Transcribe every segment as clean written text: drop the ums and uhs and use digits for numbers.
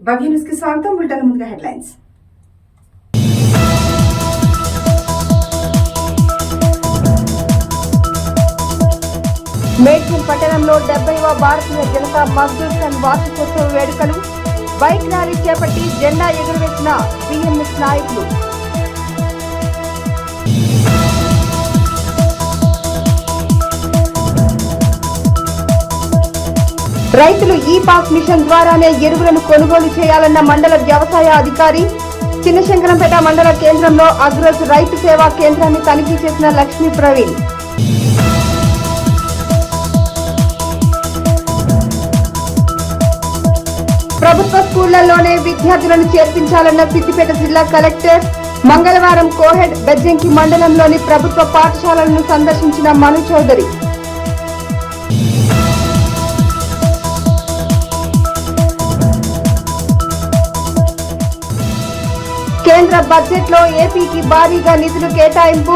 భవ్య news కి స్వాగతం. Bulletin ముందుగా హెడ్లైన్స్. మేడ్చల్ పట్టణంలో 70వ భారతీయ జనతా మజ్దూర్ సంఘ్ వార్షికోత్సవ వేడుకలు. బైక్ ర్యాలీ చేపట్టి జెండా ఎగురవేసిన బిఎంఎస్ నాయకులు. రైతులు ఈ పాస్ మిషన్ ద్వారానే ఎరువులను కొనుగోలు చేయాలన్న మండల వ్యవసాయ అధికారి. చిన్నశంకరంపేట మండల కేంద్రంలో అగ్రోజ్ రైతు సేవా కేంద్రాన్ని తనిఖీ చేసిన లక్ష్మీ ప్రవీణ్. ప్రభుత్వ స్కూళ్లలోనే విద్యార్థులను చేర్పించాలన్న సిద్దిపేట జిల్లా కలెక్టర్. మంగళవారం కోహెడ్ బెజ్జంకి మండలంలోని ప్రభుత్వ పాఠశాలలను సందర్శించిన మను చౌదరి. కేంద్ర బడ్జెట్ లో ఏపీకి భారీగా నిధులు కేటాయింపు.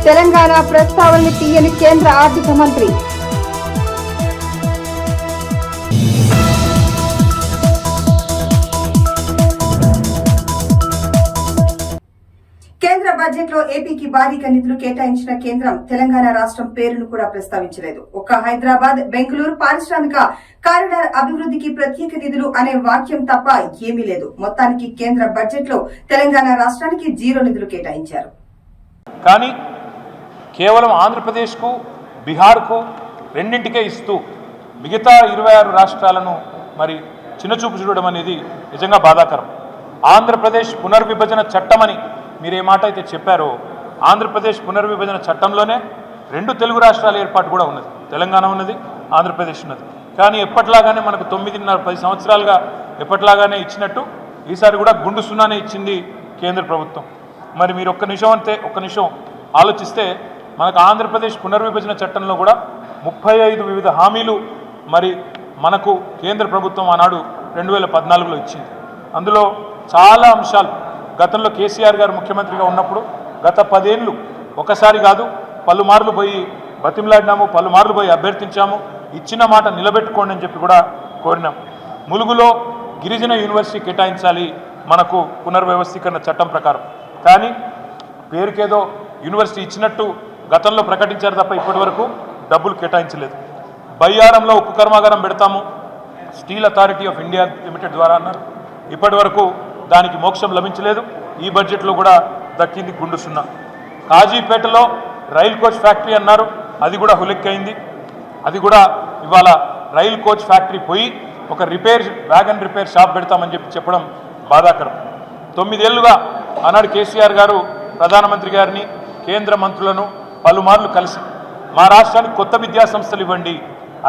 తెలంగాణ ప్రస్తావనని తీయని కేంద్ర ఆర్థిక మంత్రి. కేంద్ర బడ్జెట్ లో ఏపీకి భారీగా నిధులు కేటాయించిన కేంద్రం తెలంగాణ రాష్ట్రం పేరును కూడా ప్రస్తావించలేదు. ఒక్క హైదరాబాద్, బెంగళూరు పారిశ్రామిక కారిడార్ అభివృద్ధికి ప్రత్యేక నిధులు అనే వాక్యం తప్ప ఏమీ లేదు. మొత్తానికి కేంద్ర బడ్జెట్ లో తెలంగాణ రాష్ట్రానికి 0 నిధులు కేటాయించారు. కానీ కేవలం ఆంధ్రప్రదేశ్ కు, బీహార్ కు రెండింటికే ఇస్తూ మిగతా 26 రాష్ట్రాలను మరి చిన్నచూపు చూడడం అనేది నిజంగా బాధాకరం. ఆంధ్రప్రదేశ్ పునర్విభజన చట్టమని మీరు ఏ మాట అయితే చెప్పారో, ఆంధ్రప్రదేశ్ పునర్విభజన చట్టంలోనే 2 తెలుగు రాష్ట్రాల ఏర్పాటు కూడా ఉన్నది. తెలంగాణ ఉన్నది, ఆంధ్రప్రదేశ్ ఉన్నది. కానీ ఎప్పట్లాగానే మనకు 9.5-10 సంవత్సరాలుగా ఎప్పట్లాగానే ఇచ్చినట్టు ఈసారి కూడా గుండు సున్నానే ఇచ్చింది కేంద్ర ప్రభుత్వం. మరి మీరు ఒక్క నిమిషం ఆలోచిస్తే మనకు ఆంధ్రప్రదేశ్ పునర్విభజన చట్టంలో కూడా 35 వివిధ హామీలు మరి మనకు కేంద్ర ప్రభుత్వం ఆనాడు 2014లో ఇచ్చింది. అందులో చాలా అంశాలు గతంలో కేసీఆర్ గారు ముఖ్యమంత్రిగా ఉన్నప్పుడు గత 10 ఏళ్ళు ఒకసారి కాదు పలుమార్లు పోయి బతిమలాడినాము, పలుమార్లు పోయి అభ్యర్థించాము. ఇచ్చిన మాట నిలబెట్టుకోండి అని చెప్పి కూడా కోరినాం. ములుగులో గిరిజన యూనివర్సిటీ కేటాయించాలి మనకు పునర్వ్యవస్థీకరణ చట్టం ప్రకారం. కానీ పేరుకేదో యూనివర్సిటీ ఇచ్చినట్టు గతంలో ప్రకటించారు తప్ప ఇప్పటి వరకు డబ్బులు కేటాయించలేదు. బయ్యారంలో ఉక్కు కర్మాగారం పెడతాము steel authority of India limited ద్వారా అన్నారు. ఇప్పటి వరకు దానికి మోక్షం లభించలేదు. ఈ బడ్జెట్లో కూడా దక్కింది గుండు సున్నా. కాజీపేటలో రైల్ కోచ్ ఫ్యాక్టరీ అన్నారు, అది కూడా హులెక్కైంది. అది కూడా ఇవాళ రైల్ కోచ్ ఫ్యాక్టరీ పోయి ఒక వ్యాగన్ రిపేర్ షాప్ పెడతామని చెప్పడం బాధాకరం. 9 ఏళ్లుగా ఆనాడు కేసీఆర్ గారు ప్రధానమంత్రి గారిని, కేంద్ర మంత్రులను పలుమార్లు కలిసి మా రాష్ట్రానికి కొత్త విద్యా సంస్థలు ఇవ్వండి,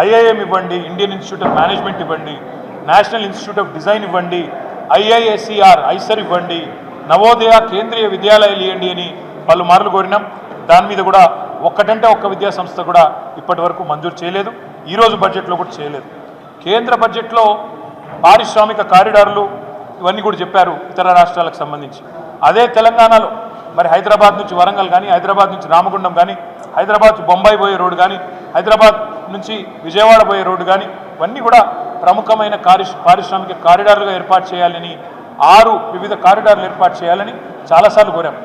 ఐఐఎం ఇవ్వండి, ఇండియన్ ఇన్స్టిట్యూట్ ఆఫ్ మేనేజ్మెంట్ ఇవ్వండి, నేషనల్ ఇన్స్టిట్యూట్ ఆఫ్ డిజైన్ ఇవ్వండి, IISER ఐసర్ ఇవ్వండి, నవోదయ కేంద్రీయ విద్యాలయాలు ఇవ్వండి అని పలుమార్లు కోరినాం. దాని మీద కూడా ఒక్కటంటే ఒక్క విద్యా సంస్థ కూడా ఇప్పటి వరకు మంజూరు చేయలేదు. ఈరోజు బడ్జెట్లో కూడా చేయలేదు. కేంద్ర బడ్జెట్లో పారిశ్రామిక కారిడార్లు ఇవన్నీ కూడా చెప్పారు ఇతర రాష్ట్రాలకు సంబంధించి. అదే తెలంగాణలో మరి హైదరాబాద్ నుంచి వరంగల్ కానీ, హైదరాబాద్ నుంచి రామగుండం కానీ, హైదరాబాద్ నుంచి బొంబాయి పోయే రోడ్డు కానీ, హైదరాబాద్ నుంచి విజయవాడ పోయే రోడ్డు కానీ ఇవన్నీ కూడా ప్రముఖమైన పారిశ్రామిక కారిడార్లుగా ఏర్పాటు చేయాలని, 6 వివిధ కారిడార్లు ఏర్పాటు చేయాలని చాలాసార్లు కోరాం.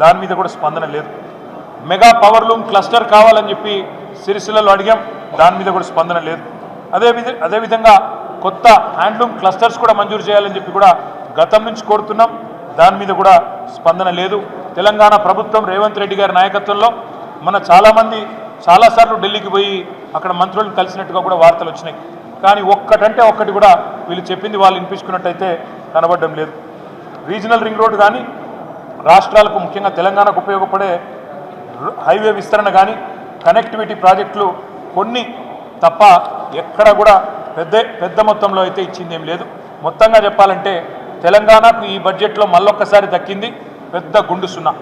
దాని మీద కూడా స్పందన లేదు. మెగా పవర్ లూమ్ క్లస్టర్ కావాలని చెప్పి సిరిసిల్లలో అడిగాం, దాని మీద కూడా స్పందన లేదు. అదేవిధంగా కొత్త హ్యాండ్లూమ్ క్లస్టర్స్ కూడా మంజూరు చేయాలని చెప్పి కూడా గతం నుంచి కోరుతున్నాం, దాని మీద కూడా స్పందన లేదు. తెలంగాణ ప్రభుత్వం రేవంత్ రెడ్డి గారి నాయకత్వంలో మన చాలామంది చాలాసార్లు ఢిల్లీకి పోయి అక్కడ మంత్రులను కలిసినట్టుగా కూడా వార్తలు వచ్చినాయి. కానీ ఒక్కటంటే ఒక్కటి కూడా వీళ్ళు చెప్పింది వాళ్ళు వినిపించుకున్నట్టయితే కనబడడం లేదు. రీజనల్ రింగ్ రోడ్డు కానీ, రాష్ట్రాలకు ముఖ్యంగా తెలంగాణకు ఉపయోగపడే హైవే విస్తరణ కానీ, కనెక్టివిటీ ప్రాజెక్టులు కొన్ని తప్ప ఎక్కడ కూడా పెద్ద మొత్తంలో అయితే ఇచ్చింది ఏం లేదు. మొత్తంగా చెప్పాలంటే తెలంగాణకు ఈ బడ్జెట్లో మళ్ళొక్కసారి దక్కింది పెద్ద గుండు సున్నా.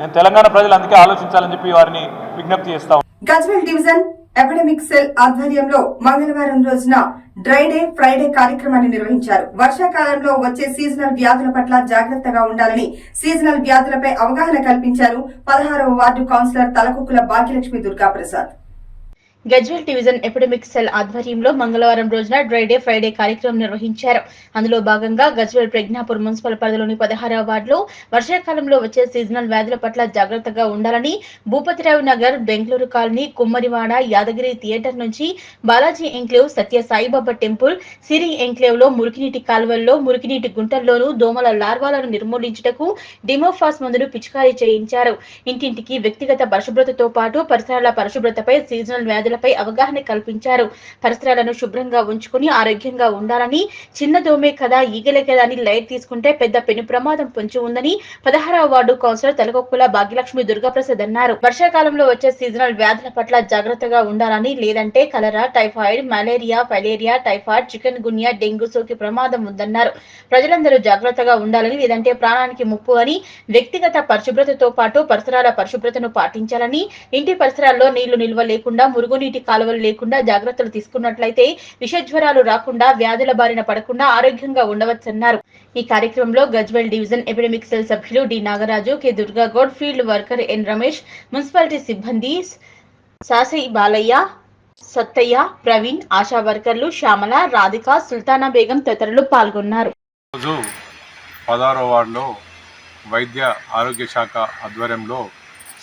నేను తెలంగాణ ప్రజలు అందుకే ఆలోచించాలని చెప్పి వారిని విజ్ఞప్తి చేస్తా. గజ్వేల్ డివిజన్ ఎపిడమిక్ సెల్ ఆధ్వర్యంలో మంగళవారం రోజున డ్రై డే ఫ్రైడే కార్యక్రమాన్ని నిర్వహించారు. వర్షాకాలంలో వచ్చే సీజనల్ వ్యాధుల పట్ల జాగ్రత్తగా ఉండాలని, సీజనల్ వ్యాధులపై అవగాహన కల్పించారు 16వ వార్డు councillor Talakukkula Bhagyalakshmi Durgaprasad. Gajwel division epidemic cell ఆధ్వర్యంలో మంగళవారం రోజున డ్రై డే ఫ్రైడే కార్యక్రమం నిర్వహించారు. అందులో భాగంగా గజ్వేల్ ప్రజ్ఞాపూర్ మున్సిపల్ పరిధిలోని 16వ వార్డులో వర్షాకాలంలో వచ్చే సీజనల్ వ్యాధుల పట్ల జాగ్రత్తగా ఉండాలని భూపతిరావు నగర్, బెంగళూరు కాలనీ, కుమ్మరివాడ, యాదగిరి థియేటర్ నుంచి బాలాజీ ఎంక్లేవ్, సత్య సాయిబాబా టెంపుల్, సిరి ఎంక్లేవ్ లో మురికినీటి కాలువల్లో, మురికినీటి గుంటల్లోనూ దోమల లార్వాలను నిర్మూలించుటకు డిమోఫాస్ మందును పిచికారీ చేయించారు. ఇంటింటికి వ్యక్తిగత పరిశుభ్రతతో పాటు పరిసరాల పరిశుభ్రతపై, సీజనల్ వ్యాధులపై అవగాహన కల్పించారు. పరిసరాలను శుభ్రంగా ఉంచుకుని ఆరోగ్యంగా ఉండాలని, చిన్న దోమే కదా ఈగలే కదా అని లైట్ తీసుకుంటే పెద్ద పెను ప్రమాదం పొంచి ఉందని 16వ వార్డు కౌన్సిలర్ తలకొక్కుల భాగ్యలక్ష్మి దుర్గాప్రసాద్ అన్నారు. వర్షాకాలంలో వచ్చే సీజనల్ వ్యాధుల పట్ల జాగ్రత్తగా ఉండాలని, లేదంటే cholera, typhoid, malaria, filaria, typhoid, chikungunya, dengue సోకే ప్రమాదం ఉందన్నారు. ప్రజలందరూ జాగ్రత్తగా ఉండాలని, లేదంటే ప్రాణానికి ముప్పు అని, వ్యక్తిగత పరిశుభ్రతతో పాటు పరిసరాల పరిశుభ్రతను పాటించాలని, ఇంటి పరిసరాల్లో నీళ్లు నిల్వ లేకుండా, మురుగునీటి కాలువలు లేకుండా జాగ్రత్తలు తీసుకున్నట్లయితే విషజ్వరాలు రాకుండా, వ్యాధుల బారిన పడకుండా ఆరోగ్యంగా ఉండవచ్చన్నారు. ఈ కార్యక్రమంలో గజ్వేల్ డివిజన్ ఎపిడమిక్ సెల్ సభ్యులు D Nagaraju, K Durgagoud, field worker N Ramesh, municipality సిబ్బంది సాసై బాలయ్య, సత్తయ్య, ప్రవీణ్, ఆశా వర్కర్లు శ్యామల, రాధిక, సుల్తానా బేగం తదితరులు పాల్గొన్నారు. రోజు 16వ వార్డులో వైద్య ఆరోగ్య శాఖ ఆధ్వర్యంలో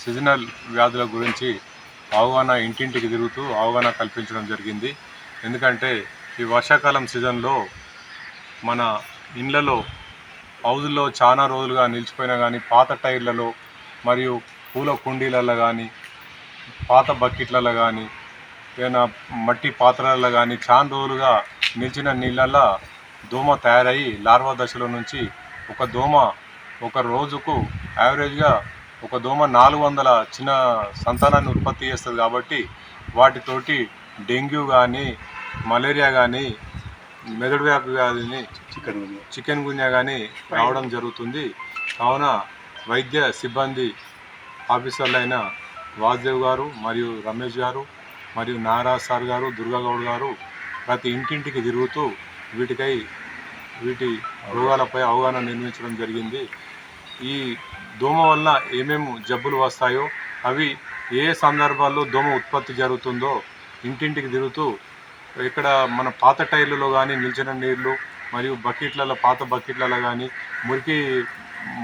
సీజనల్ వ్యాధుల గురించి అవగాహన ఇంటింటికి తిరుగుతూ అవగాహన కల్పించడం జరిగింది. ఎందుకంటే ఈ వర్షాకాలం సీజన్లో మన ఇండ్లలో హౌజుల్లో చాలా రోజులుగా నిలిచిపోయినా కానీ, పాత టైర్లలో మరియు పూల కుండీలలో కానీ, పాత బకెట్లలో కానీ, ఏదైనా మట్టి పాత్రలలో కానీ చాలా రోజులుగా నిలిచిన నీళ్ళల్లో దోమ తయారయ్యి లార్వా దశలో నుంచి ఒక దోమ ఒక రోజుకు యావరేజ్గా ఒక దోమ 400 చిన్న సంతానాన్ని ఉత్పత్తి చేస్తుంది. కాబట్టి వాటితోటి డెంగ్యూ కానీ, మలేరియా కానీ, మెదడు వ్యాధి వ్యాధిని చికెన్ గున్యా కానీ రావడం జరుగుతుంది. కావున వైద్య సిబ్బంది ఆఫీసర్లైన వాసుదేవ్ గారు మరియు రమేష్ గారు మరియు నారాజ్ సార్ గారు, దుర్గాగౌడ్ గారు ప్రతి ఇంటింటికి తిరుగుతూ వీటి రోగాలపై అవగాహన నిర్మించడం జరిగింది. ఈ దోమ వల్ల ఏమేమి జబ్బులు వస్తాయో, అవి ఏ సందర్భాల్లో దోమ ఉత్పత్తి జరుగుతుందో ఇంటింటికి తిరుగుతూ, ఇక్కడ మన పాత టైర్లలో కానీ నిలిచిన నీళ్లు మరియు బకెట్లలో, పాత బకెట్లలో కానీ, మురికి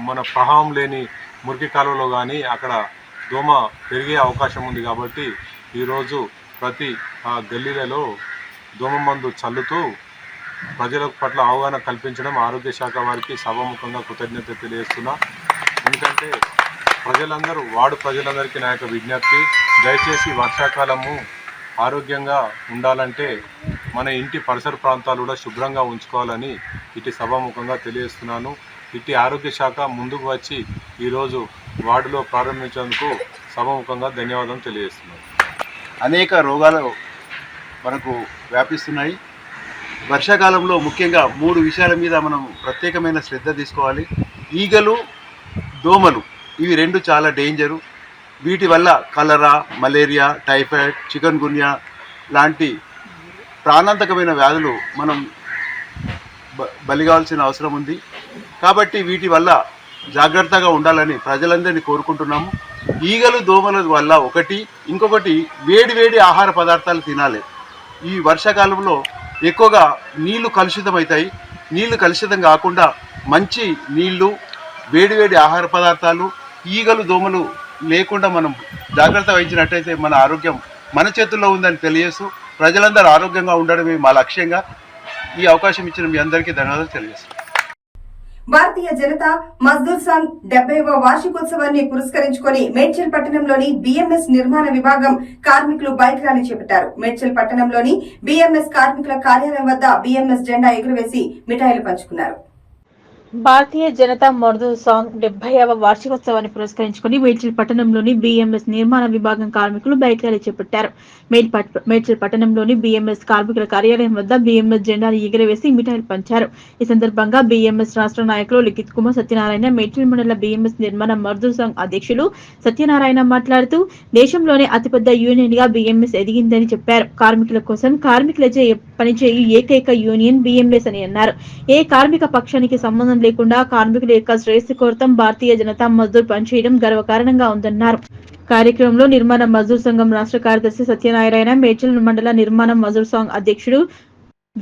మన ప్రవాహం లేని మురికి కాలువలో కానీ అక్కడ దోమ పెరిగే అవకాశం ఉంది. కాబట్టి ఈరోజు ప్రతి గల్లీలలో దోమ మందు చల్లుతూ ప్రజల పట్ల అవగాహన కల్పించడం ఆరోగ్య శాఖ వారికి సభాముఖంగా కృతజ్ఞత తెలియజేస్తున్నా. ఎందుకంటే ప్రజలందరికీ నా యొక్క విజ్ఞప్తి, దయచేసి వర్షాకాలము ఆరోగ్యంగా ఉండాలంటే మన ఇంటి పరిసర ప్రాంతాలు కూడా శుభ్రంగా ఉంచుకోవాలని ఇటు సభాముఖంగా తెలియజేస్తున్నాను. ఇటు ఆరోగ్య శాఖ ముందుకు వచ్చి ఈరోజు వార్డులో ప్రారంభించేందుకు సభాముఖంగా ధన్యవాదాలు తెలియజేస్తున్నాను. అనేక రోగాలు మనకు వ్యాపిస్తున్నాయి. వర్షాకాలంలో ముఖ్యంగా 3 విషయాల మీద మనం ప్రత్యేకమైన శ్రద్ధ తీసుకోవాలి. ఈగలు, దోమలు, ఇవి 2 చాలా డేంజరు. వీటి వల్ల కలరా, మలేరియా, టైఫాయిడ్, చికెన్ గున్యా లాంటి ప్రాణాంతకమైన వ్యాధులు మనం బలిగాల్సిన అవసరం ఉంది. కాబట్టి వీటి వల్ల జాగ్రత్తగా ఉండాలని ప్రజలందరినీ కోరుకుంటున్నాము. ఈగలు, దోమల వల్ల ఇంకొకటి వేడి ఆహార పదార్థాలు తినాలి. ఈ వర్షాకాలంలో ఎక్కువగా నీళ్లు కలుషితమవుతాయి. నీళ్లు కలుషితం కాకుండా మంచి నీళ్లు, వేడి ఆహార పదార్థాలు, ఈగలు, దోమలు లేకుండా మనం జాగ్రత్త వహించినట్టయితే మన ఆరోగ్యం మన చేతుల్లో ఉందని తెలియజేస్తూ ప్రజలందరూ ఆరోగ్యంగా ఉండడమే మా లక్ష్యంగా. ఈ అవకాశం ఇచ్చిన మీ అందరికీ ధన్యవాదాలు తెలియజేస్తున్నాను. భారతీయ జనతా మజ్దూర్ సంఘ్ 70వ వార్షికోత్సవాన్ని పురస్కరించుకొని మేడ్చల్ పట్టణంలోని BMS నిర్మాణ విభాగం కార్మికులు బైక్ ర్యాలీ చేపట్టారు. మేడ్చల్ పట్టణంలోని BMS కార్మికుల కార్యాలయం వద్ద BMS జెండా ఎగురవేసి మిఠాయిలు పంచుకున్నారు. భారతీయ జనతా మజ్దూర్ సంఘ్ 70వ వార్షికోత్సవాన్ని పురస్కరించుకుని మేడ్చల్ పట్టణంలోని BMS నిర్మాణ విభాగం కార్మికులు బైక్ ర్యాలీ చేపట్టారు. మేడ్చల్ పట్టణంలోని BMS కార్మికుల కార్యాలయం వద్ద BMS జెండాను ఎగురవేసి మిఠాయిలు పంచారు. ఈ సందర్భంగా BMS రాష్ట్ర నాయకులు లిఖిత్ కుమార్ సత్యనారాయణ, మేడ్చల్ మండల BMS నిర్మాణ మజ్దూర్ సంఘ్ అధ్యక్షులు సత్యనారాయణ మాట్లాడుతూ దేశంలోనే అతిపెద్ద యూనియన్ గా BMS ఎదిగిందని చెప్పారు. కార్మికుల కోసం కార్మికులచే పనిచేయు ఏకైక యూనియన్ BMS అని అన్నారు. ఏ కార్మిక పక్షానికి సంబంధం లేకుండా కార్మికుల యొక్క శ్రేయస్సు కోరతం భారతీయ జనతా మజ్దూర్ పనిచేయడం గర్వకారణంగా ఉందన్నారు. కార్యక్రమంలో నిర్మాణ మజూర్ సంఘం రాష్ట్ర కార్యదర్శి సత్యనారాయణ, మేడ్చల్ మండల నిర్మాణ మజూర్ సంఘ్ అధ్యక్షుడు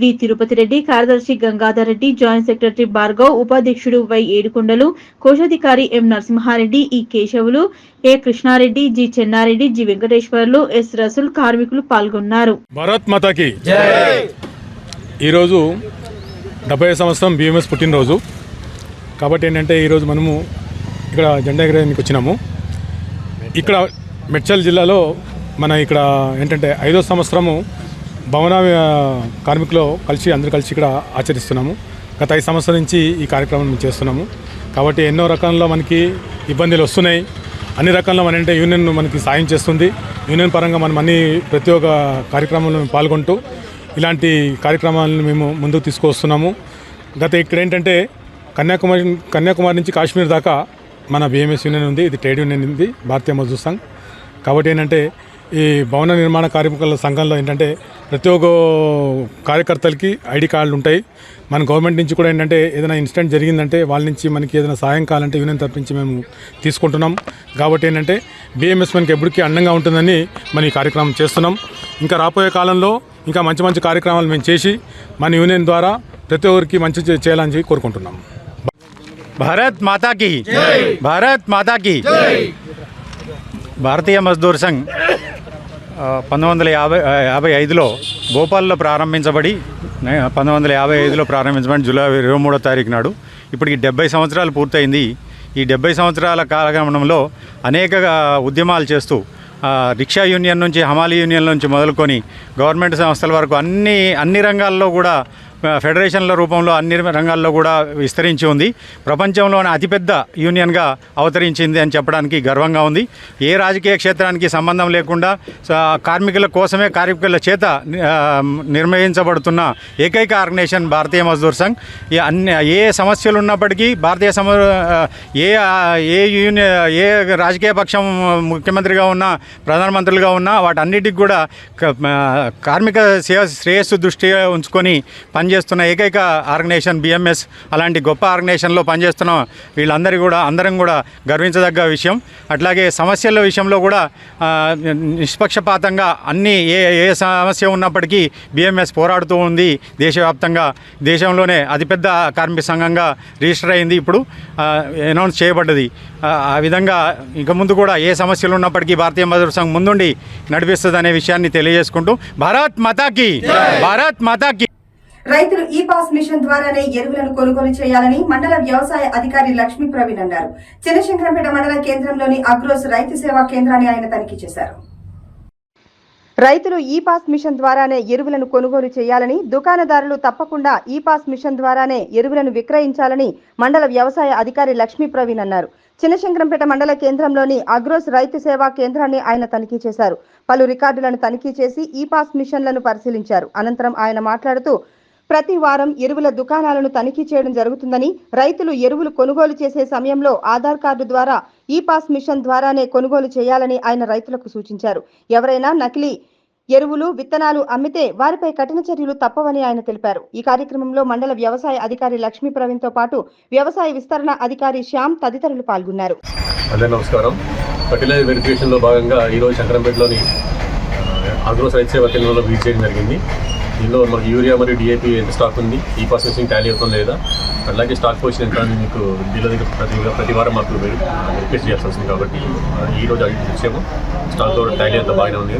వి తిరుపతి రెడ్డి, కార్యదర్శి గంగాధర్ రెడ్డి, జాయింట్ సెక్రటరీ భార్గవ్, ఉపాధ్యక్షుడు వై ఏడుకొండలు, కోశాధికారి M Narasimhareddy, E Keshavulu, A Krishnareddy, G Chennareddy, G Venkateswarlu, S Rasool కార్మికులు పాల్గొన్నారు. భారత్ మాతాకి ఈరోజు 70వ సంవత్సరం బిఎంఎస్ పుట్టినరోజు కాబట్టి ఏంటంటే ఈరోజు మనము ఇక్కడ జెండా ఎగరేయడానికి వచ్చినాము. ఇక్కడ మేడ్చల్ జిల్లాలో మన ఇక్కడ ఏంటంటే 5వ సంవత్సరము భవన కార్మికులు అందరూ కలిసి ఇక్కడ ఆచరిస్తున్నాము. గత 5 సంవత్సరాల నుంచి ఈ కార్యక్రమం మేము చేస్తున్నాము. కాబట్టి ఎన్నో రకాల్లో మనకి ఇబ్బందులు వస్తున్నాయి. అన్ని రకాల్లో మన అంటే యూనియన్ మనకి సాయం చేస్తుంది. యూనియన్ పరంగా మనం ప్రతి ఒక్క కార్యక్రమంలో పాల్గొంటూ ఇలాంటి కార్యక్రమాలను మేము ముందుకు తీసుకొస్తున్నాము. ఇక్కడ ఏంటంటే కన్యాకుమారి నుంచి కాశ్మీర్ దాకా మన బిఎంఎస్ యూనియన్ ఉంది. ఇది ట్రేడ్ యూనియన్ ఉంది, భారతీయ మజ్దూర్ సంఘ్. కాబట్టి ఏంటంటే ఈ భవన నిర్మాణ కార్మికుల సంఘంలో ఏంటంటే ప్రతి ఒక్క కార్యకర్తలకి ఐడి కార్డులు ఉంటాయి. మన గవర్నమెంట్ నుంచి కూడా ఏంటంటే ఏదైనా ఇన్సిడెంట్ జరిగిందంటే వాళ్ళ నుంచి మనకి ఏదైనా సాయం కావాలంటే యూనియన్ తరపు నుంచి మేము తీసుకుంటున్నాం. కాబట్టి ఏంటంటే బిఎంఎస్ మనకి ఎప్పటికీ అండంగా ఉంటుందని మనం ఈ కార్యక్రమం చేస్తున్నాం. ఇంకా రాబోయే కాలంలో ఇంకా మంచి కార్యక్రమాలు మేము చేసి మన యూనియన్ ద్వారా ప్రతి ఒక్కరికి మంచి చేయాలని కోరుకుంటున్నాం. భారత్ మాతాకి భారత్ మాతాకి. భారతీయ మజ్దూర్ సంఘ్ 1955లో భోపాల్లో ప్రారంభించబడి 1955లో ప్రారంభించబడి జూలై 23వ తారీఖు నాడు ఇప్పటికి 70 సంవత్సరాలు పూర్తయింది. ఈ 70 సంవత్సరాల కాలగమనంలో అనేక ఉద్యమాలు చేస్తూ రిక్షా యూనియన్ నుంచి, హమాలీ యూనియన్ నుంచి మొదలుకొని గవర్నమెంట్ సంస్థల వరకు అన్ని రంగాల్లో కూడా ఫెడరేషన్ల రూపంలో అన్ని రంగాల్లో కూడా విస్తరించి ఉంది. ప్రపంచంలోనే అతిపెద్ద యూనియన్గా అవతరించింది అని చెప్పడానికి గర్వంగా ఉంది. ఏ రాజకీయ క్షేత్రానికి సంబంధం లేకుండా కార్మికుల కోసమే, కార్మికుల చేత నిర్వహించబడుతున్న ఏకైక ఆర్గనైజేషన్ భారతీయ మజ్దూర్ సంఘ్. ఏ సమస్యలు ఉన్నప్పటికీ ఏ రాజకీయ పక్షం ముఖ్యమంత్రిగా ఉన్నా, ప్రధానమంత్రులుగా ఉన్నా వాటన్నిటికి కూడా కార్మిక శ్రేయస్సు దృష్టిగా ఉంచుకొని పనిచేస్తున్న ఏకైక ఆర్గనైజేషన్ బిఎంఎస్. అలాంటి గొప్ప ఆర్గనైజేషన్లో పనిచేస్తున్న అందరం కూడా గర్వించదగ్గ విషయం. అట్లాగే సమస్యల విషయంలో కూడా నిష్పక్షపాతంగా ఏ సమస్య ఉన్నప్పటికీ బిఎంఎస్ పోరాడుతూ ఉంది. దేశవ్యాప్తంగా దేశంలోనే అతిపెద్ద కార్మిక సంఘంగా రిజిస్టర్ అయింది, ఇప్పుడు అనౌన్స్ చేయబడ్డది. ఆ విధంగా ఇక ముందు కూడా ఏ సమస్యలు ఉన్నప్పటికీ భారతీయ మజ్దూర్ సంఘ్ ముందుండి నడిపిస్తుంది అనే విషయాన్ని తెలియజేసుకుంటూ భారత్ మాతాకి భారత్ మాతాకి. రైతులు ఈ పాస్ మిషన్ ద్వారానే ఎరువులను కొనుగోలు చేయాలని మండల వ్యవసాయ అధికారి లక్ష్మీ ప్రవీణ్ అన్నారు. చిన్నశంకరంపేట మండల కేంద్రంలోని అగ్రోస్ రైతు సేవా కేంద్రాన్ని ఆయన తనిఖీ చేశారు. రైతులు ఈ పాస్ మిషన్ ద్వారానే ఎరువులను కొనుగోలు చేయాలని, దుకాణదారులు తప్పకుండా ఈ పాస్ మిషన్ ద్వారానే ఎరువులను విక్రయించాలని మండల వ్యవసాయ అధికారి లక్ష్మీ ప్రవీణ్ అన్నారు. చిన్నశంకరంపేట మండల కేంద్రంలోని అగ్రోస్ రైతు సేవా కేంద్రాన్ని ఆయన తనిఖీ చేశారు. పలు రికార్డులను తనిఖీ చేసి ఈ పాస్ మిషన్లను పరిశీలించారు. అనంతరం ఆయన మాట్లాడుతూ ప్రతి వారం ఎరువుల దుకాణాలను తనిఖీ చేయడం జరుగుతుందని, రైతులు ఎరువులు కొనుగోలు చేసే సమయంలో ఆధార్ కార్డు ద్వారా ఈ పాస్ మిషన్ ద్వారానే కొనుగోలు చేయాలని ఆయన రైతులకు సూచించారు. ఎవరైనా నకిలీ ఎరువులు, విత్తనాలు అమ్మితే వారిపై కఠిన చర్యలు తప్పవని ఆయన తెలిపారు. ఈ కార్యక్రమంలో మండల వ్యవసాయ అధికారి లక్ష్మీ ప్రవీణ్ తో పాటు వ్యవసాయ విస్తరణ అధికారి శ్యామ్ తదితరులు పాల్గొన్నారు. నమస్కారం. ఫర్టిలైజర్ వెరిఫికేషన్ లో భాగంగా ఈరోజు శంకరంపేటలోని అగ్రోస్ రైతు సేవా కేంద్రంలో విజిట్ చేయడం జరిగింది. దీనిలో మనకి యూరియా మరియు డిఏపి ఎంత స్టాక్ ఉంది, ఈ పాస్ మిషన్ టాలీ అవుతుంది లేదా, అలాగే స్టాక్ పొజిషన్ ఎంత అని మీకు డీలర్ దగ్గర ప్రతి వారం మాకు రిక్వెస్ట్ చేయాల్సి వస్తుంది. కాబట్టి ఈరోజు అడిగి వచ్చాము. స్టాక్తో టాలీ అంతా బాగానే ఉంది.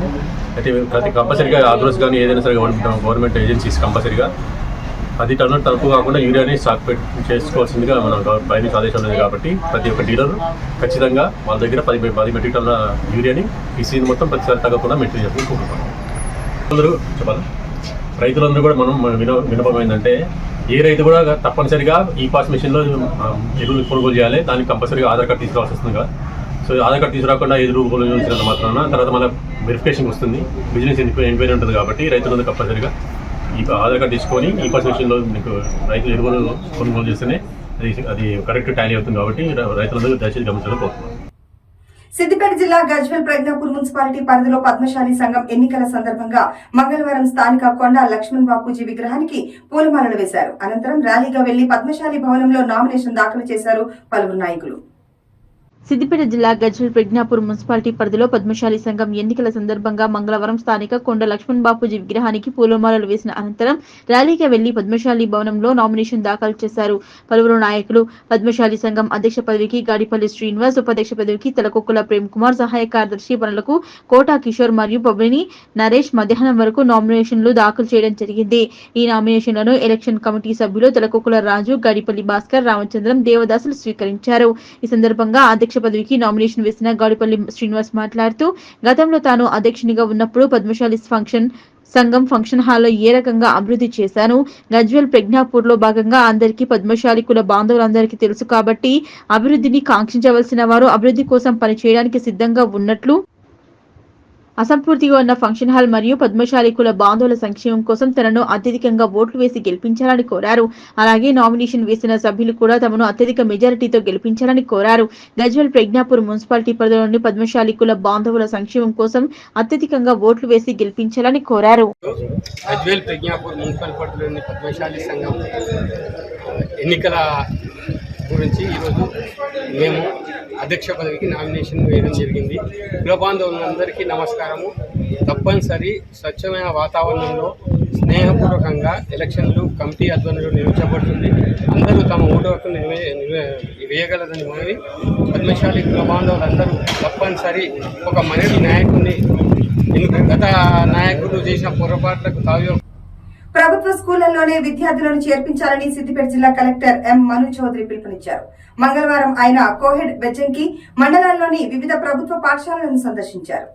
అయితే కంపల్సరీగా అగ్రోస్ కానీ ఏదైనా సరే గవర్నమెంట్ ఏజెన్సీస్ కంపల్సరీగా 10 టన్నుల తక్కువ కాకుండా యూరియాని స్టాక్ చేసుకోవాల్సిందిగా మన పై నుంచి ఆదేశం ఉంది. కాబట్టి ప్రతి ఒక్క డీలర్ ఖచ్చితంగా వాళ్ళ దగ్గర 10 మెట్రిక్ టన్నుల యూరియాని ఈ సీజన్ మొత్తం ప్రతిసారి తగ్గకుండా మెయింటైన్ చేసుకుంటున్నాం. అందరూ చెప్పాలి, రైతులందరూ కూడా మనం వినపం ఏంటంటే ఏ రైతు కూడా తప్పనిసరిగా ఈ పాస్ మిషన్లో ఎరువులు కొనుగోలు చేయాలి. దానికి కంపల్సరీగా ఆధార్ కార్డు తీసుకురావాల్సి వస్తుంది కదా. సో ఆధార్ కార్డు తీసుకురాకుండా ఎరువులు కొనుగోలు చేసినంత మాత్రాన తర్వాత మళ్ళీ వెరిఫికేషన్ వస్తుంది, బిజినెస్ ఎంక్వైరీ ఉంటుంది. కాబట్టి రైతులందరూ కంపల్సరీగా ఈ ఆధార్ కార్డు తీసుకొని ఈ పాస్ మిషన్లో మీకు రైతులు ఎరువులు కొనుగోలు చేస్తేనే అది కరెక్ట్ టాలీ అవుతుంది. కాబట్టి రైతులందరూ దయచేసి గమనించాలని కోరుతున్నాను. సిద్దిపేట జిల్లా గజ్వేల్ ప్రజ్ఞాపూర్ మున్సిపాలిటీ పరిధిలో పద్మశాలి సంఘం ఎన్నికల సందర్భంగా మంగళవారం స్థానిక కొండ లక్ష్మణ్ బాపూజీ విగ్రహానికి పూలమాలలు వేశారు. అనంతరం ర్యాలీగా వెళ్లి పద్మశాలి భవనంలో నామినేషన్ దాఖలు చేశారు పలువురు నాయకులు. సిద్దిపేట జిల్లా గజ్వేల్ ప్రజ్ఞాపూర్ మున్సిపాలిటీ పరిధిలో పద్మశాలి సంఘం ఎన్నికల సందర్భంగా మంగళవారం స్థానిక కొండ లక్ష్మణ్ బాపూజీ విగ్రహానికి పూలమాలలు వేసిన అనంతరం ర్యాలీగా వెళ్లి పద్మశాలి భవనంలో నామినేషన్ దాఖలు చేశారు. పలువురు నాయకులు పద్మశాలి సంఘం అధ్యక్ష పదవికి గాడిపల్లి శ్రీనివాస్, ఉపాధ్యక్ష పదవికి తలకొక్కుల ప్రేమ్ కుమార్, సహాయ కార్యదర్శి పనులకు కోటా కిషోర్ మరియు పబిని నరేష్ మధ్యాహ్నం వరకు నామినేషన్లు దాఖలు చేయడం జరిగింది. ఈ నామినేషన్లను ఎలక్షన్ కమిటీ సభ్యులు తలకొక్కుల రాజు, గాడిపల్లి భాస్కర్, రామచంద్రం, దేవదాసులు స్వీకరించారు. ఈ సందర్భంగా అధ్యక్ష పదవికి నామినేషన్ వేసిన గాడిపల్లి శ్రీనివాస్ మాట్లాడుతూ గతంలో తాను అధ్యక్షునిగా ఉన్నప్పుడు పద్మశాలి సంఘం ఫంక్షన్ హాల్లో ఏ రకంగా అభివృద్ధి చేశాను. గజ్వేల్ ప్రజ్ఞాపూర్ లో భాగంగా అందరికీ పద్మశాలి కుల బాంధవులందరికీ తెలుసు కాబట్టి అభివృద్ధిని కాంక్షించవలసిన వారు అభివృద్ధి కోసం పనిచేయడానికి సిద్ధంగా ఉన్నట్లు, అసంపూర్తిగా ఉన్న ఫంక్షన్ హాల్ మరియు పద్మశాలి కుల బాంధవుల సంక్షేమం కోసం తనను అత్యధికంగా ఓట్లు వేసి గెలిపించాలని కోరారు. అలాగే నామినేషన్ వేసిన సభ్యులు కూడా తమను అత్యధిక మెజారిటీతో గెలిపించాలని కోరారు. గజ్వేల్ ప్రజ్ఞాపూర్ మున్సిపాలిటీ పరిధిలోని పద్మశాలి కుల బాంధవుల సంక్షేమం కోసం అత్యధికంగా ఓట్లు వేసి గెలిపించాలని కోరారు. గజ్వేల్ ప్రజ్ఞాపూర్ మున్సిపల్ పరిధిలోని పద్మశాలి సంఘం ఎన్నికల గురించి ఈరోజు మేము అధ్యక్ష పదవికి నామినేషన్ వేయడం జరిగింది. కులబాంధవులందరికీ నమస్కారము. తప్పనిసరి స్వచ్ఛమైన వాతావరణంలో స్నేహపూర్వకంగా ఎలక్షన్లు కమిటీ ఆధ్వర్యంలో నిర్వహించబడుతుంది. అందరూ తమ ఓటు హక్కును వేయగలదని మనవి. పద్మశాలి కులబాంధవులందరూ తప్పనిసరి ఒక మనిషి నాయకుడిని గత నాయకులు చేసిన పొరపాట్లకు తావు ప్రభుత్వ స్కూళ్లలోనే విద్యార్థులను చేర్పించాలని సిద్దిపేట జిల్లా కలెక్టర్ ఎం మను చౌదరి పిలుపునిచ్చారు. మంగళవారం ఆయన కోహెడ్ బెజ్జంకి మండలాల్లోని వివిధ ప్రభుత్వ పాఠశాలలను సందర్శించారు.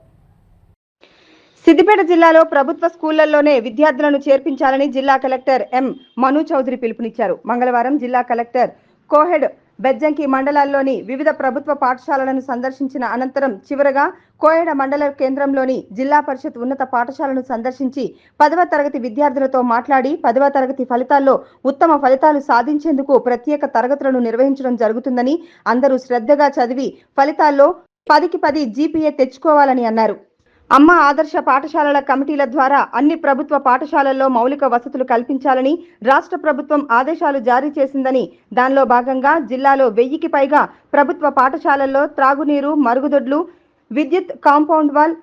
సిద్దిపేట జిల్లాలో ప్రభుత్వ స్కూళ్లలోనే విద్యార్థులను చేర్పించాలని జిల్లా కలెక్టర్ ఎం మను చౌదరి పిలుపునిచ్చారు. మంగళవారం జిల్లా కలెక్టర్ కోహెడ్ బెజ్జంకి మండలాల్లోని వివిధ ప్రభుత్వ పాఠశాలలను సందర్శించిన అనంతరం చివరగా కోయడ మండల కేంద్రంలోని జిల్లా పరిషత్ ఉన్నత పాఠశాలను సందర్శించి 10వ తరగతి విద్యార్థులతో మాట్లాడి 10వ తరగతి ఫలితాల్లో ఉత్తమ ఫలితాలు సాధించేందుకు ప్రత్యేక తరగతులను నిర్వహించడం జరుగుతుందని, అందరూ శ్రద్ధగా చదివి ఫలితాల్లో 10కి 10 జీపీఏ తెచ్చుకోవాలని అన్నారు. అమ్మ ఆదర్శ పాఠశాలల కమిటీల ద్వారా అన్ని ప్రభుత్వ పాఠశాలల్లో మౌలిక వసతులు కల్పించాలని రాష్ట్ర ప్రభుత్వం ఆదేశాలు జారీ చేసిందని, దానిలో భాగంగా జిల్లాలో 1000కి పైగా ప్రభుత్వ పాఠశాలల్లో త్రాగునీరు, మరుగుదొడ్లు, విద్యుత్ కాంపౌండ్ వాల్,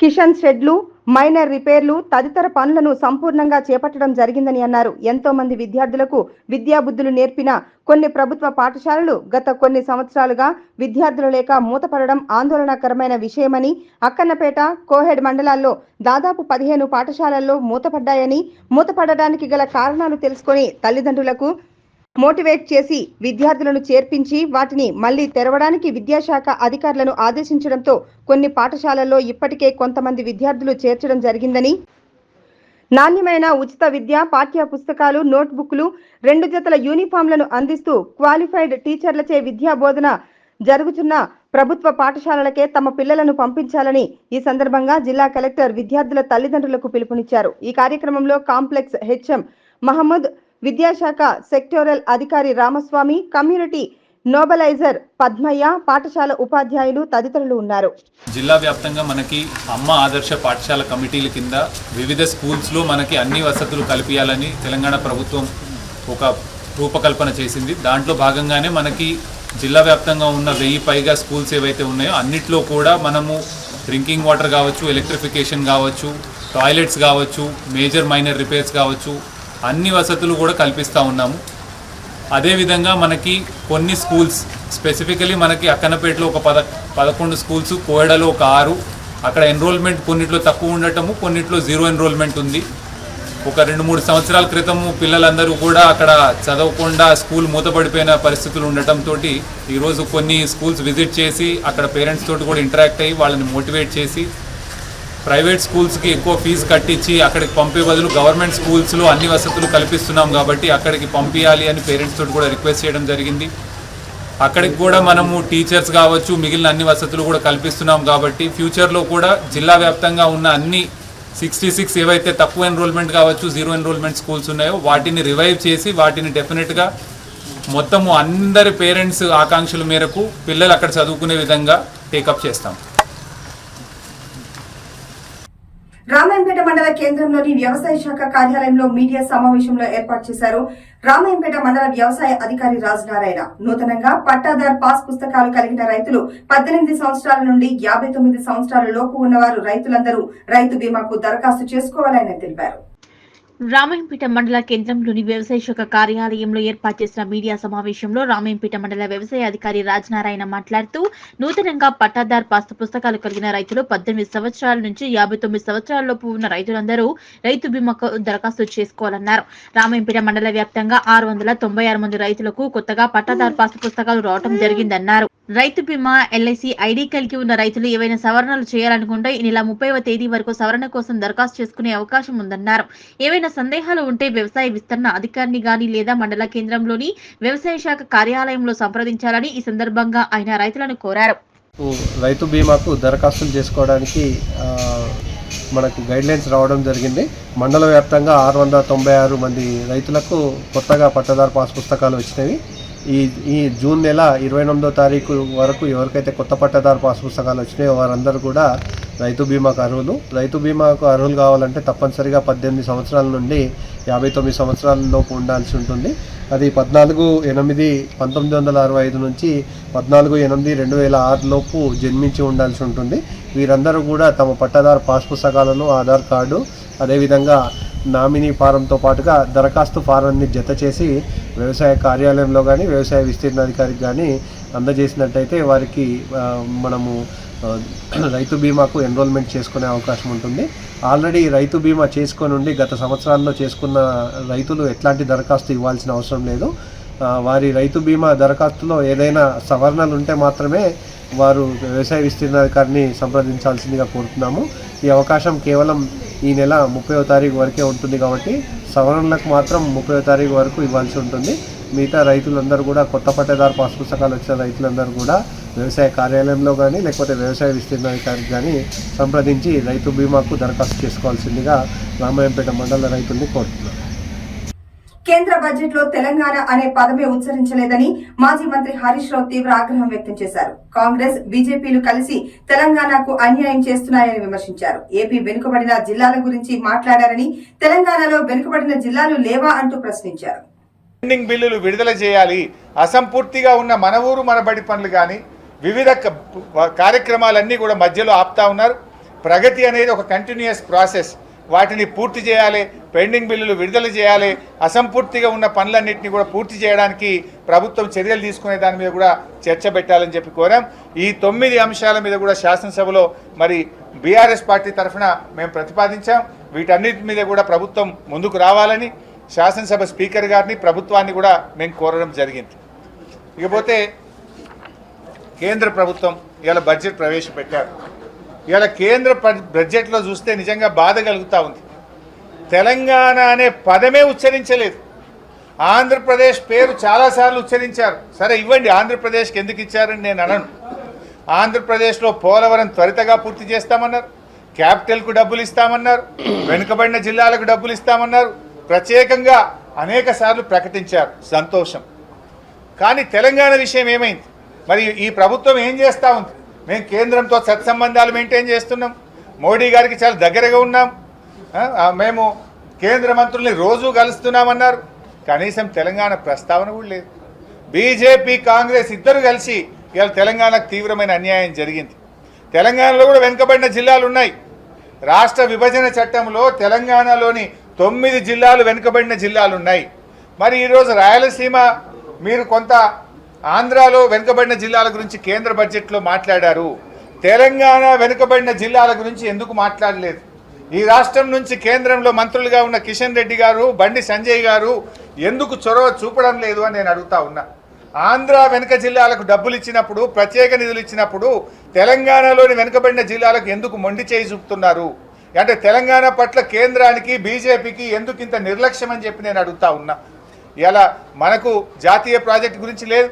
కిషన్ షెడ్లు, మైనర్ రిపేర్లు తదితర పనులను సంపూర్ణంగా చేపట్టడం జరిగిందని అన్నారు. ఎంతో మంది విద్యార్థులకు విద్యాబుద్ధులు నేర్పిన కొన్ని ప్రభుత్వ పాఠశాలలు గత కొన్ని సంవత్సరాలుగా విద్యార్థులు లేక మూతపడడం ఆందోళనకరమైన విషయమని, అక్కన్నపేట, కోహెడ్ మండలాల్లో దాదాపు 15 పాఠశాలల్లో మూతపడ్డాయని, మూతపడడానికి గల కారణాలు తెలుసుకొని తల్లిదండ్రులకు మోటివేట్ చేసి విద్యార్థులను చేర్పించి వాటిని మళ్లీ తెరవడానికి విద్యాశాఖ అధికారులను ఆదేశించడంతో కొన్ని పాఠశాలల్లో ఇప్పటికే కొంతమంది విద్యార్థులు చేర్చడం జరిగిందని, నాణ్యమైన ఉచిత విద్య, పాఠ్య పుస్తకాలు, నోట్బుక్లు, 2 జతల యూనిఫామ్లను అందిస్తూ క్వాలిఫైడ్ టీచర్లచే విద్యా బోధన జరుగుతున్న ప్రభుత్వ పాఠశాలలకే తమ పిల్లలను పంపించాలని ఈ సందర్భంగా జిల్లా కలెక్టర్ విద్యార్థుల తల్లిదండ్రులకు పిలుపునిచ్చారు. ఈ కార్యక్రమంలో కాంప్లెక్స్ హెచ్ఎం మహమ్మద్, విద్యాశాఖ సెక్టోరల్ అధికారి రామస్వామి, కమ్యూనిటీ నోబలైజర్ పద్మయ్య, పాఠశాల ఉపాధ్యాయులు తదితరులు ఉన్నారు. జిల్లా వ్యాప్తంగా మనకి అమ్మ ఆదర్శ పాఠశాల కమిటీల కింద వివిధ స్కూల్స్లో మనకి అన్ని వసతులు కల్పించాలని తెలంగాణ ప్రభుత్వం ఒక రూపకల్పన చేసింది. దాంట్లో భాగంగానే మనకి జిల్లా వ్యాప్తంగా ఉన్న 1000 పైగా స్కూల్స్ ఏవైతే ఉన్నాయో అన్నిట్లో కూడా మనము డ్రింకింగ్ వాటర్ కావచ్చు, ఎలక్ట్రిఫికేషన్ కావచ్చు, టాయిలెట్స్ కావచ్చు, మేజర్ మైనర్ రిపేర్స్ కావచ్చు, అన్ని వసతులు కూడా కల్పిస్తూ ఉన్నాము. అదేవిధంగా మనకి కొన్ని స్కూల్స్ స్పెసిఫికలీ మనకి అక్కన్నపేటలో ఒక 11 స్కూల్స్, కోయడలో ఒక 6, అక్కడ ఎన్రోల్మెంట్ కొన్నిట్లో తక్కువ ఉండటము, కొన్నిట్లో 0 ఎన్రోల్మెంట్ ఉంది. ఒక 2-3 సంవత్సరాల క్రితము పిల్లలందరూ కూడా అక్కడ చదవకుండా స్కూల్ మూతపడిపోయిన పరిస్థితులు ఉండటంతో ఈరోజు కొన్ని స్కూల్స్ విజిట్ చేసి అక్కడ పేరెంట్స్ తోటి కూడా ఇంటరాక్ట్ అయ్యి వాళ్ళని మోటివేట్ చేసి ప్రైవేట్ స్కూల్స్కి ఎక్కువ ఫీజు కట్టించి అక్కడికి పంపే బదులు గవర్నమెంట్ స్కూల్స్లో అన్ని వసతులు కల్పిస్తున్నాం కాబట్టి అక్కడికి పంపించాలి అని పేరెంట్స్ తోటి కూడా రిక్వెస్ట్ చేయడం జరిగింది. అక్కడికి కూడా మనము టీచర్స్ కావచ్చు, మిగిలిన అన్ని వసతులు కూడా కల్పిస్తున్నాం కాబట్టి ఫ్యూచర్లో కూడా జిల్లా వ్యాప్తంగా ఉన్న అన్ని 66 ఏవైతే తక్కువ ఎన్రోల్మెంట్ కావచ్చు, 0 ఎన్రోల్మెంట్ స్కూల్స్ ఉన్నాయో వాటిని రివైవ్ చేసి వాటిని డెఫినెట్గా మొత్తము అందరి పేరెంట్స్ ఆకాంక్షల మేరకు పిల్లలు అక్కడ చదువుకునే విధంగా టేకప్ చేస్తాం. రామాయంపేట మండల కేంద్రంలోని వ్యవసాయ శాఖ కార్యాలయంలో మీడియా సమావేశంలో ఏర్పాటు చేశారు రామాయంపేట మండల వ్యవసాయ అధికారి రాజనారాయణ. నూతనంగా పట్టాదార్ పాస్ పుస్తకాలు కలిగిన రైతులు 18 సంవత్సరాల నుండి 59 సంవత్సరాల లోపు ఉన్నవారు రైతులందరూ రైతు బీమాకు దరఖాస్తు చేసుకోవాలని తెలిపారు. రామాయంపేట మండల కేంద్రంలోని వ్యవసాయ శాఖ కార్యాలయంలో ఏర్పాటు చేసిన మీడియా సమావేశంలో రామాయంపేట మండల వ్యవసాయ అధికారి రాజనారాయణ మాట్లాడుతూ నూతనంగా పట్టాదార్ పాస్ పుస్తకాలు కలిగిన రైతులు 18 సంవత్సరాల నుంచి 59 సంవత్సరాలలోపు ఉన్న రైతులందరూ రైతు బీమాకు దరఖాస్తు చేసుకోవాలన్నారు. రామాయంపేట మండల వ్యాప్తంగా 696 మంది రైతులకు కొత్తగా పట్టాదార్ పాస్ పుస్తకాలు రావడం జరిగిందన్నారు. రైతు బీమా ఎల్ఐసి ఐడి కలిగి ఉన్న రైతులు ఏవైనా సవరణలు చేయాలనుకుంటే ఈ నెల 30వ తేదీ వరకు సవరణ కోసం దరఖాస్తు చేసుకునే అవకాశం ఉందన్నారు. ఏవైనా సందేహాలు ఉంటే వ్యవసాయ విస్తరణ అధికారిని గాని లేదా మండల కేంద్రంలోని వ్యవసాయ శాఖ కార్యాలయంలో సంప్రదించాలని ఈ సందర్భంగా ఆయన రైతులను కోరారు. రైతు బీమాకు దరఖాస్తులు చేసుకోవడానికి మనకు గైడ్లైన్స్ రావడం జరిగింది. మండల వ్యాప్తంగా 696 మంది రైతులకు కొత్తగా పట్టాదారు పాస్ పుస్తకాలు వచ్చినవి. ఈ జూన్ నెల 29వ తారీఖు వరకు ఎవరికైతే కొత్త పట్టాదారు పాస్ పుస్తకాలు వచ్చినాయో వారందరూ కూడా రైతు బీమాకు అర్హులు. రైతు బీమాకు అర్హులు కావాలంటే తప్పనిసరిగా 18 సంవత్సరాల నుండి 59 సంవత్సరాల లోపు ఉండాల్సి ఉంటుంది. అది 14/8/1965 నుంచి 14/8/2006 లోపు జన్మించి ఉండాల్సి ఉంటుంది. వీరందరూ కూడా తమ పట్టాదారు పాస్ పుస్తకాలను, ఆధార్ కార్డు, అదేవిధంగా నామినీ ఫారంతో పాటుగా దరఖాస్తు ఫారాన్ని జత చేసి వ్యవసాయ కార్యాలయంలో కానీ వ్యవసాయ విస్తీర్ణాధికారికి కానీ అందజేసినట్టయితే వారికి మనము రైతు బీమాకు ఎన్రోల్మెంట్ చేసుకునే అవకాశం ఉంటుంది. ఆల్రెడీ రైతు బీమా చేసుకొని ఉండి గత సంవత్సరాల్లో చేసుకున్న రైతులు ఎట్లాంటి దరఖాస్తు ఇవ్వాల్సిన అవసరం లేదు. వారి రైతు బీమా దరఖాస్తులో ఏదైనా సవరణలు ఉంటే మాత్రమే వారు వ్యవసాయ విస్తీర్ణాధికారిని సంప్రదించాల్సిందిగా కోరుతున్నాము. ఈ అవకాశం కేవలం ఈ నెల 30వ తారీఖు వరకే ఉంటుంది కాబట్టి సవరణలకు మాత్రం 30వ తారీఖు వరకు ఇవ్వాల్సి ఉంటుంది. మిగతా రైతులందరూ కూడా కొత్త పట్టాదారు పాస్ పుస్తకాలు వచ్చిన రైతులందరూ కూడా వ్యవసాయ కార్యాలయంలో కానీ లేకపోతే వ్యవసాయ విస్తీర్ణాధికారికి కానీ సంప్రదించి రైతు బీమాకు దరఖాస్తు చేసుకోవాల్సిందిగా రామాయంపేట మండల రైతుల్ని కోరుతున్నారు. కేంద్ర బడ్జెట్ లో తెలంగాణ అనే పదమే ఉచ్చరించలేదని మాజీ మంత్రి హరీష్ రావు తీవ్ర ఆగ్రహం వ్యక్తం చేశారు. కాంగ్రెస్, బీజేపీలు కలిసి తెలంగాణకు అన్యాయం చేస్తున్నాయని విమర్శించారు. ఏపీ వెనుకబడిన జిల్లాల గురించి మాట్లాడారని, తెలంగాణలో వెనుకబడిన జిల్లాలు లేవా అంటూ ప్రశ్నించారు. పెండింగ్ బిల్లులు విడుదల చేయాలి, అసంపూర్తిగా ఉన్న మన ఊరు మన బడి పనులు కానీ వివిధ కార్యక్రమాలన్నీ కూడా మధ్యలో ఆపుతా ఉన్నారు. ప్రగతి అనేది ఒక కంటిన్యూయస్ ప్రాసెస్. వాటిని పూర్తి చేయాలి, పెండింగ్ బిల్లులు విడుదల చేయాలి, అసంపూర్తిగా ఉన్న పనులన్నింటినీ కూడా పూర్తి చేయడానికి ప్రభుత్వం చర్యలు తీసుకునే దాని మీద కూడా చర్చ పెట్టాలని చెప్పి కోరాం. ఈ 9 అంశాల మీద కూడా శాసనసభలో మరి బీఆర్ఎస్ పార్టీ తరఫున మేము ప్రతిపాదించాం. వీటన్నిటి మీద కూడా ప్రభుత్వం ముందుకు రావాలని శాసనసభ స్పీకర్ గారిని, ప్రభుత్వాన్ని కూడా మేము కోరడం జరిగింది. ఇకపోతే కేంద్ర ప్రభుత్వం ఇవాళ బడ్జెట్ ప్రవేశపెట్టారు. ఇవాళ కేంద్ర బడ్జెట్లో చూస్తే నిజంగా బాధ కలుగుతూ ఉంది. తెలంగాణ అనే పదమే ఉచ్చరించలేదు. ఆంధ్రప్రదేశ్ పేరు చాలాసార్లు ఉచ్చరించారు. సరే ఇవ్వండి, ఆంధ్రప్రదేశ్కి ఎందుకు ఇచ్చారని నేను అనను. ఆంధ్రప్రదేశ్లో పోలవరం త్వరితగా పూర్తి చేస్తామన్నారు, క్యాపిటల్కు డబ్బులు ఇస్తామన్నారు, వెనుకబడిన జిల్లాలకు డబ్బులు ఇస్తామన్నారు, ప్రత్యేకంగా అనేక సార్లు ప్రకటించారు. సంతోషం. కానీ తెలంగాణ విషయం ఏమైంది? మరి ఈ ప్రభుత్వం ఏం చేస్తూ ఉంది? మేము కేంద్రంతో సత్సంబంధాలు మెయింటైన్ చేస్తున్నాం, మోడీ గారికి చాలా దగ్గరగా ఉన్నాం, మేము కేంద్ర మంత్రుల్ని రోజూ కలుస్తున్నామన్నారు. కనీసం తెలంగాణ ప్రస్తావన కూడా లేదు. బీజేపీ, కాంగ్రెస్ ఇద్దరు కలిసి ఇవాళ తెలంగాణకు తీవ్రమైన అన్యాయం జరిగింది. తెలంగాణలో కూడా వెనుకబడిన జిల్లాలు ఉన్నాయి. రాష్ట్ర విభజన చట్టంలో తెలంగాణలోని 9 జిల్లాలు వెనుకబడిన జిల్లాలు ఉన్నాయి. మరి ఈరోజు రాయలసీమ, మీరు కొంత ఆంధ్రాలో వెనుకబడిన జిల్లాల గురించి కేంద్ర బడ్జెట్లో మాట్లాడారు. తెలంగాణ వెనుకబడిన జిల్లాల గురించి ఎందుకు మాట్లాడలేదు? ఈ రాష్ట్రం నుంచి కేంద్రంలో మంత్రులుగా ఉన్న కిషన్ రెడ్డి గారు, బండి సంజయ్ గారు ఎందుకు చొరవ చూపడం లేదు అని నేను అడుగుతా ఉన్నా. ఆంధ్ర వెనుక జిల్లాలకు డబ్బులు ఇచ్చినప్పుడు, ప్రత్యేక నిధులు ఇచ్చినప్పుడు తెలంగాణలోని వెనుకబడిన జిల్లాలకు ఎందుకు మొండి చేయి చూపుతున్నారు? అంటే తెలంగాణ పట్ల కేంద్రానికి, బీజేపీకి ఎందుకు ఇంత నిర్లక్ష్యం అని చెప్పి నేను అడుగుతా ఉన్నా. ఇలా మనకు జాతీయ ప్రాజెక్టు గురించి లేదు.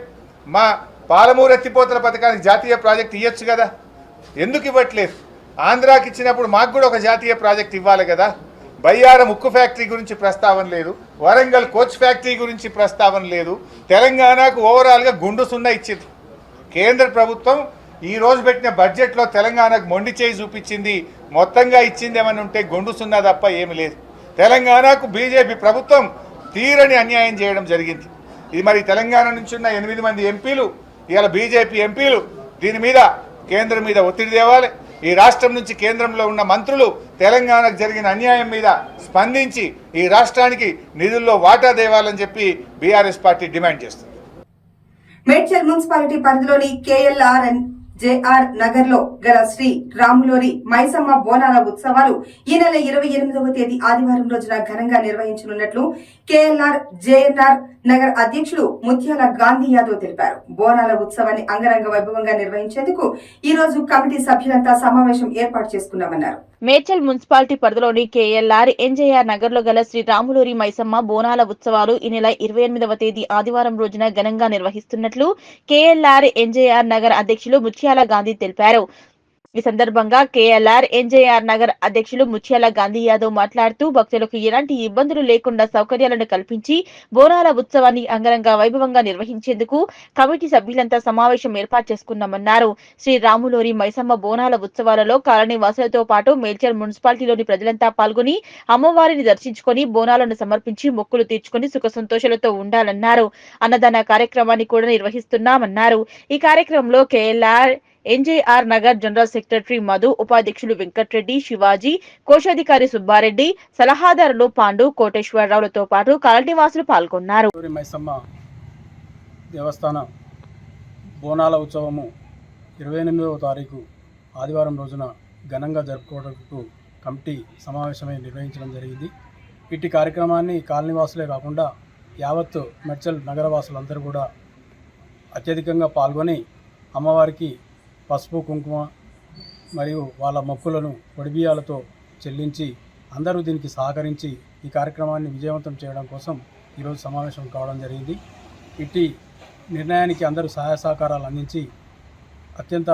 మా పాలమూరు ఎత్తిపోతల పథకానికి జాతీయ ప్రాజెక్ట్ ఇవ్వచ్చు కదా, ఎందుకు ఇవ్వట్లేదు? ఆంధ్రాకి ఇచ్చినప్పుడు మాకు కూడా ఒక జాతీయ ప్రాజెక్ట్ ఇవ్వాలి కదా. బయ్యారం ఉక్కు ఫ్యాక్టరీ గురించి ప్రస్తావన లేదు, వరంగల్ కోచ్ ఫ్యాక్టరీ గురించి ప్రస్తావన లేదు. తెలంగాణకు ఓవరాల్గా గుండు సున్నా ఇచ్చింది. కేంద్ర ప్రభుత్వం ఈ రోజు పెట్టిన బడ్జెట్లో తెలంగాణకు మొండి చేయి చూపించింది, మొత్తంగా ఇచ్చింది ఏమని ఉంటే గొండు సున్నా తప్ప ఏమి లేదు. తెలంగాణకు బీజేపీ ప్రభుత్వం తీరని అన్యాయం చేయడం జరిగింది. ఇది మరి తెలంగాణ నుంచి ఉన్న 8 మంది ఎంపీలు, ఇవాళ బీజేపీ ఎంపీలు దీని మీద కేంద్రం మీద ఒత్తిడి తేవాలి. ఈ రాష్ట్రం నుంచి కేంద్రంలో ఉన్న మంత్రులు తెలంగాణకు జరిగిన అన్యాయం మీద స్పందించి ఈ రాష్ట్రానికి నిధుల్లో వాటా దేవాలని చెప్పి బీఆర్ఎస్ పార్టీ డిమాండ్ చేస్తుంది. మేడ్చల్ మున్సిపాలిటీ పరిధిలోని కేఎల్ఆర్ జేఆర్ నగర్ లో గల శ్రీ రాములోరి మైసమ్మ బోనాల ఉత్సవాలు ఈ నెల 28వ తేదీ ఆదివారం రోజున ఘనంగా నిర్వహించనున్నట్లు కేఎల్ఆర్ జేఎన్ఆర్ నగర్ అధ్యక్షులు ముత్యాల గాంధీ యాదవ్ తెలిపారు. బోనాల ఉత్సవాన్ని అంగరంగ వైభవంగా నిర్వహించేందుకు ఈ రోజు కమిటీ సభ్యులంతా సమావేశం ఏర్పాటు చేసుకున్నామన్నారు. మేడ్చల్ మున్సిపాలిటీ పరిధిలోని కేఎల్ఆర్ ఎన్జేఆర్ నగర్ లో గల శ్రీ రాములూరి మైసమ్మ బోనాల ఉత్సవాలు ఈ నెల 28వ తేదీ ఆదివారం రోజున ఘనంగా నిర్వహిస్తున్నట్లు కేఎల్ఆర్ ఎన్జేఆర్ నగర్ అధ్యక్షులు ముత్యాల గాంధీ తెలిపారు. ఈ సందర్భంగా కేఎల్ఆర్ ఎన్జేఆర్ నగర్ అధ్యక్షులు ముత్యాల గాంధీ యాదవ్ మాట్లాడుతూ భక్తులకు ఎలాంటి ఇబ్బందులు లేకుండా సౌకర్యాలను కల్పించి బోనాల ఉత్సవాన్ని అంగరంగ వైభవంగా నిర్వహించేందుకు కమిటీ సభ్యులంతా సమావేశం ఏర్పాటు చేసుకున్నామన్నారు. శ్రీ రాములూరి మైసమ్మ బోనాల ఉత్సవాలలో కాలనీ వాసులతో పాటు మేడ్చల్ మున్సిపాలిటీలోని ప్రజలంతా పాల్గొని అమ్మవారిని దర్శించుకొని బోనాలను సమర్పించి మొక్కులు తీర్చుకుని సుఖ సంతోషాలతో ఉండాలన్నారు. అన్నదాన కార్యక్రమాన్ని కూడా నిర్వహిస్తున్నామన్నారు. ఈ కార్యక్రమంలో KLR NJR Nagar general secretary Madhu, ఉపాధ్యక్షులు వెంకట్రెడ్డి, శివాజీ, కోశాధికారి సుబ్బారెడ్డి, సలహాదారులు పాండు, కోటేశ్వరరావులతో పాటు కాలనీవాసులు పాల్గొన్నారు. మైసమ్మ దేవస్థాన బోనాల ఉత్సవము 28వ తారీఖు ఆదివారం రోజున ఘనంగా జరుపుకోవడానికి కమిటీ సమావేశమై నిర్వహించడం జరిగింది. ఇట్టి కార్యక్రమాన్ని కాలనీవాసులే కాకుండా యావత్ మెడ్చల్ నగరవాసులందరూ కూడా అత్యధికంగా పాల్గొని అమ్మవారికి పసుపు కుంకుమ మరియు వాళ్ళ మొక్కులను పొడిబియ్యాలతో చెల్లించి అందరూ దీనికి సహకరించి ఈ కార్యక్రమాన్ని విజయవంతం చేయడం కోసం ఈరోజు సమావేశం కావడం జరిగింది. ఇట్టి నిర్ణయానికి అందరూ సహాయ సహకారాలు అందించి అత్యంత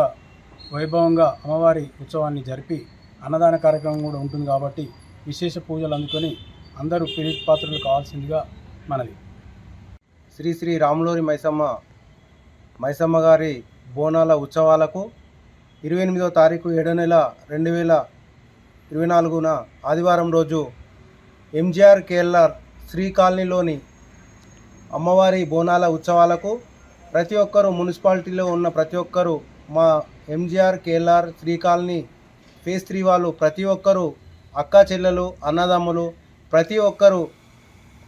వైభవంగా అమ్మవారి ఉత్సవాన్ని జరిపి అన్నదాన కార్యక్రమం కూడా ఉంటుంది కాబట్టి విశేష పూజలు అందుకొని అందరూ ప్రీతిపాత్రులు కావాల్సిందిగా మనవి. శ్రీ శ్రీ రాములూరి మైసమ్మ గారి బోనాల ఉత్సవాలకు 28వ తారీఖు 7వ నెల 2024న ఆదివారం రోజు ఎంజీఆర్ కేఎల్ఆర్ శ్రీ కాలనీలోని అమ్మవారి బోనాల ఉత్సవాలకు ప్రతి ఒక్కరూ మున్సిపాలిటీలో ఉన్న ప్రతి ఒక్కరూ మా ఎంజీఆర్ కేఎల్ఆర్ శ్రీ కాలనీ ఫేజ్ 3 వాళ్ళు ప్రతి ఒక్కరూ అక్క చెల్లెలు అన్నదమ్ములు ప్రతి ఒక్కరూ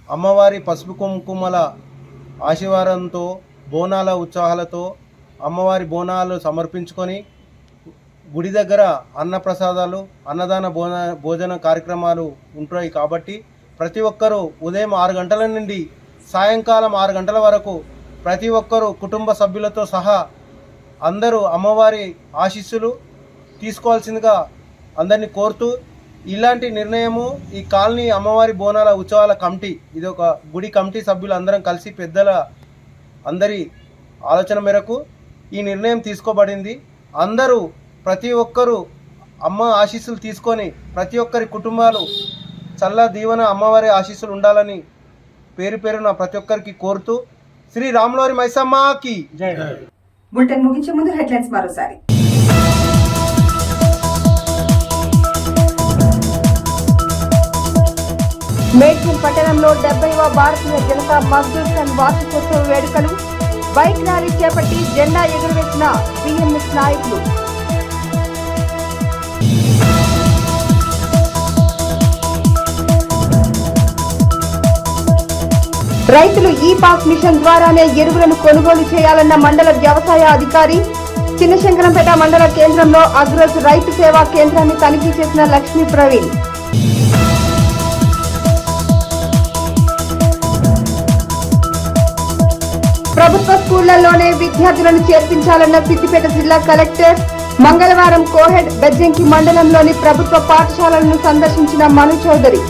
అమ్మవారి పసుపు కుంకుమల ఆశీర్వాదంతో బోనాల ఉత్సాహాలతో అమ్మవారి బోనాలు సమర్పించుకొని గుడి దగ్గర అన్నప్రసాదాలు అన్నదాన భోజన కార్యక్రమాలు ఉంటాయి కాబట్టి ప్రతి ఒక్కరూ ఉదయం 6 గంటల నుండి సాయంకాలం 6 గంటల వరకు ప్రతి ఒక్కరూ కుటుంబ సభ్యులతో సహా అందరూ అమ్మవారి ఆశీస్సులు తీసుకోవాల్సిందిగా అందరినీ కోరుతూ ఇలాంటి నిర్ణయము ఈ కాలనీ అమ్మవారి బోనాల ఉత్సవాల కమిటీ ఇది ఒక గుడి కమిటీ సభ్యులు అందరం కలిసి పెద్దల అందరి ఆలోచన మేరకు ఈ నిర్ణయం తీసుకోబడింది. అందరూ ప్రతి ఒక్కరూ అమ్మ ఆశీస్సులు తీసుకొని ప్రతి ఒక్కరి కుటుంబాలు చల్ల దీవెన అమ్మవారి ఆశీస్సులు ఉండాలని పేరు పేరున ప్రతి ఒక్కరికి కోరుతూ శ్రీ రాములూరి మైసమ్మకి జై. బులెటిన్ ముగించే ముందు హెడ్లైన్స్ మరోసారి. మేడ్చల్ పట్టణంలో 70వ భారతీయ జనతా మజ్దూర్ సంఘ్ వార్షికోత్సవ వేడుకలు, బైక్ ర్యాలీ చేపట్టి జెండా ఎగురవేసిన బిఎంఎస్ నాయకులు. రైతులు ఈ పాస్ మిషన్ ద్వారానే ఎరువులను కొనుగోలు చేయాలన్న మండల వ్యవసాయ అధికారి. చిన్నశంకరంపేట మండల కేంద్రంలో అగ్రోజ్ రైతు సేవా కేంద్రాన్ని తనిఖీ చేసిన లక్ష్మీ ప్రవీణ్. ప్రభుత్వ స్కూళ్లలోనే విద్యార్థులను చేర్పించాలన్న సిద్దిపేట జిల్లా కలెక్టర్. మంగళవారం కోహెడ్ బెజ్జంకి మండలంలోని ప్రభుత్వ పాఠశాలలను సందర్శించిన మను చౌదరి.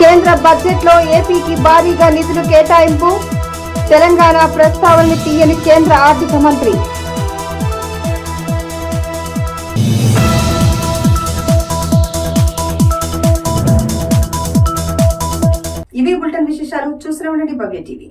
కేంద్ర బడ్జెట్లో ఏపీకి భారీగా నిధులు కేటాయింపు. తెలంగాణ ప్రస్తావనని తీయని కేంద్ర ఆర్థిక మంత్రి. విశేషాలు చూస్తూనే ఉండండి భవ్య టీవీ.